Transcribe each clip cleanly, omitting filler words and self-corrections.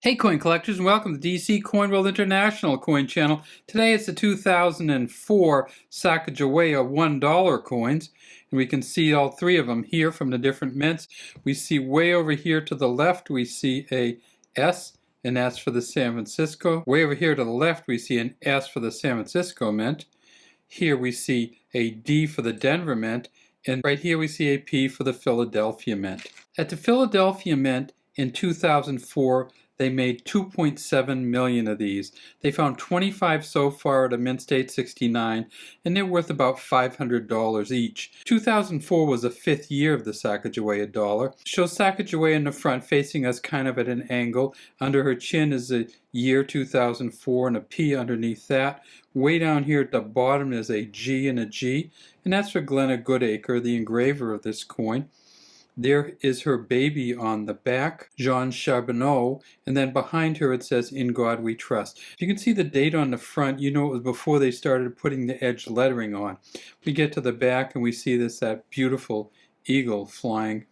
Hey coin collectors, and welcome to DC Coin World International Coin Channel. Today it's the 2004 Sacagawea $1 coins, and we can see all three of them here from the different mints. We see way over here to the left we see a S, and that's for the San Francisco. Way over here to the left we see an S for the San Francisco mint. Here we see a D for the Denver mint, and right here we see a P for the Philadelphia mint. At the Philadelphia mint in 2004, they made 2.7 million of these. They found 25 so far at a mint state 69, and they're worth about $500 each. 2004 was the 5th year of the Sacagawea dollar. Shows Sacagawea in the front facing us kind of at an angle. Under her chin is the year 2004 and a P underneath that. Way down here at the bottom is a G and a G, and that's for Glenna Goodacre, the engraver of this coin. There is her baby on the back, Jean Charbonneau, and then behind her it says, "In God We Trust." If you can see the date on the front, you know it was before they started putting the edge lettering on. We get to the back and we see that beautiful eagle flying.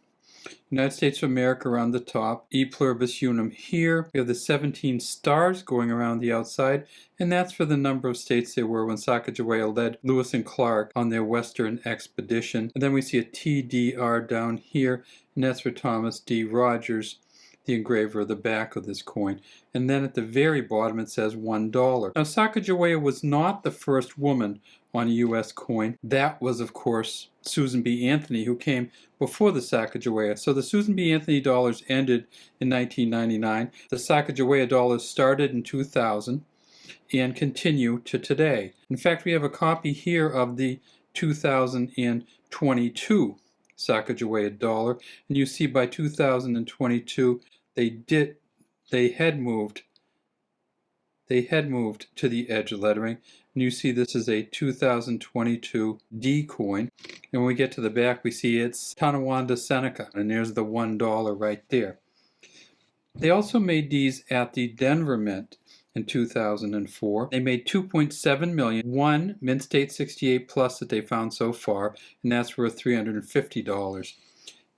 United States of America around the top, E pluribus unum here. We have the 17 stars going around the outside, and that's for the number of states there were when Sacagawea led Lewis and Clark on their western expedition. And then we see a TDR down here, and that's for Thomas D. Rogers, the engraver of the back of this coin. And then at the very bottom it says $1. Now Sacagawea was not the first woman on a U.S. coin. That was, of course, Susan B. Anthony, who came before the Sacagawea. So the Susan B. Anthony dollars ended in 1999. The Sacagawea dollars started in 2000 and continue to today. In fact, we have a copy here of the 2022 Sacagawea dollar, and you see by 2022 they had moved to the edge lettering, and you see this is a 2022 D coin. And when we get to the back, we see it's Tonawanda Seneca, and there's the $1 right there. They also made these at the Denver Mint in 2004. They made 2.7 million, one mint state 68 plus that they found so far, and that's worth $350.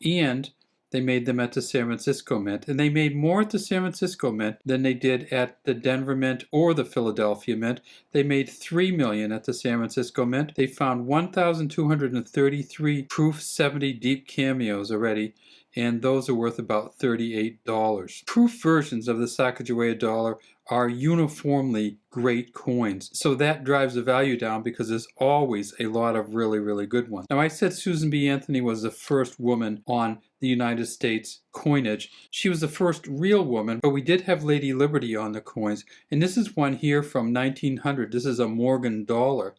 And they made them at the San Francisco Mint, and they made more at the San Francisco Mint than they did at the Denver Mint or the Philadelphia Mint. They made 3 million at the San Francisco Mint. They found 1,233 proof 70 deep cameos already, and those are worth about $38. Proof versions of the Sacagawea dollar are uniformly great coins, so that drives the value down because there's always a lot of really good ones. Now, I said Susan B. Anthony was the first woman on the United States coinage. She was the first real woman, but we did have Lady Liberty on the coins, and this is one here from 1900. This is a Morgan dollar.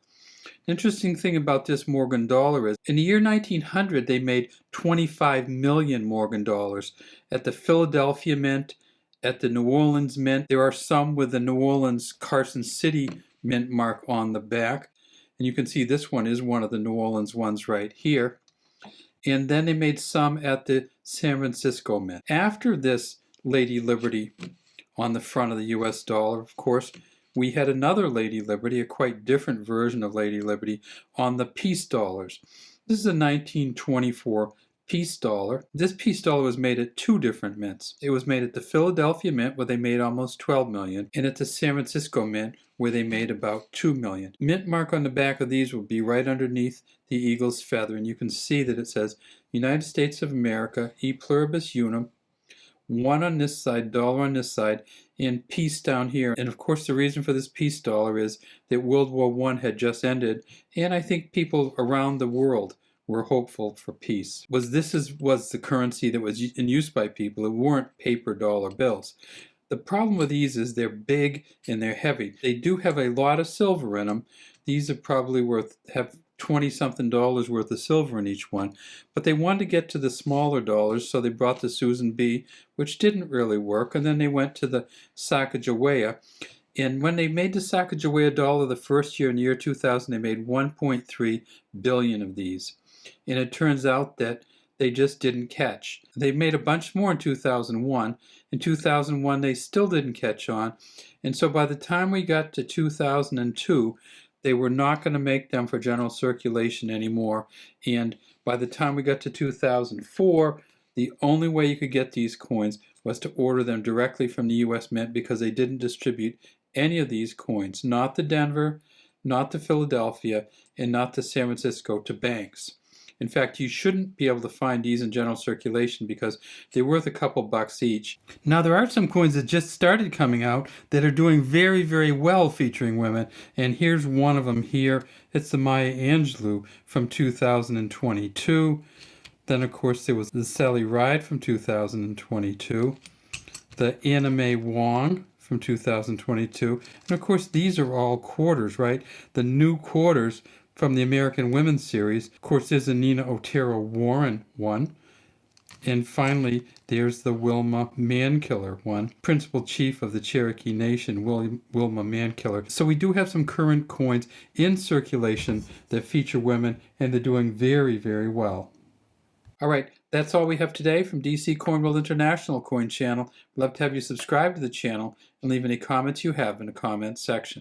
The interesting thing about this Morgan dollar is, in the year 1900, they made 25 million Morgan dollars. At the Philadelphia Mint, at the New Orleans Mint, there are some with the New Orleans Carson City Mint mark on the back. And you can see this one is one of the New Orleans ones right here. And then they made some at the San Francisco Mint. After this Lady Liberty on the front of the US dollar, of course, we had another Lady Liberty, a quite different version of Lady Liberty, on the peace dollars. This is a 1924 peace dollar. This peace dollar was made at two different mints. It was made at the Philadelphia Mint, where they made almost 12 million, and at the San Francisco Mint, where they made about 2 million. Mint mark on the back of these will be right underneath the eagle's feather, and you can see that it says United States of America, E pluribus unum, one on this side, dollar on this side, and peace down here. And of course the reason for this peace dollar is that World War I had just ended, and I think people around the world were hopeful for peace. Was the currency that was in use by people. It weren't paper dollar bills. The problem with these is they're big and they're heavy. They do have a lot of silver in them. These are probably have 20-something dollars worth of silver in each one, but they wanted to get to the smaller dollars, so they brought the Susan B., which didn't really work, and then they went to the Sacagawea. And when they made the Sacagawea dollar the first year, in the year 2000, they made 1.3 billion of these. And it turns out that they just didn't catch. They made a bunch more in 2001. In 2001, they still didn't catch on. And so by the time we got to 2002, they were not going to make them for general circulation anymore. And by the time we got to 2004, the only way you could get these coins was to order them directly from the U.S. Mint because they didn't distribute any of these coins, not the Denver, not the Philadelphia, and not the San Francisco, to banks. In fact, you shouldn't be able to find these in general circulation because they're worth a couple bucks each. Now, there are some coins that just started coming out that are doing very, very well featuring women, and here's one of them here. It's the Maya Angelou from 2022. Then, of course, there was the Sally Ride from 2022, the Anna Mae Wong from 2022, and of course, these are all quarters, right? The new quarters from the American Women's Series. Of course, there's a Nina Otero Warren one. And finally, there's the Wilma Mankiller one, Principal Chief of the Cherokee Nation, Wilma Mankiller. So we do have some current coins in circulation that feature women, and they're doing very, very well. All right, that's all we have today from DC Coin World International Coin Channel. We'd love to have you subscribe to the channel and leave any comments you have in the comments section.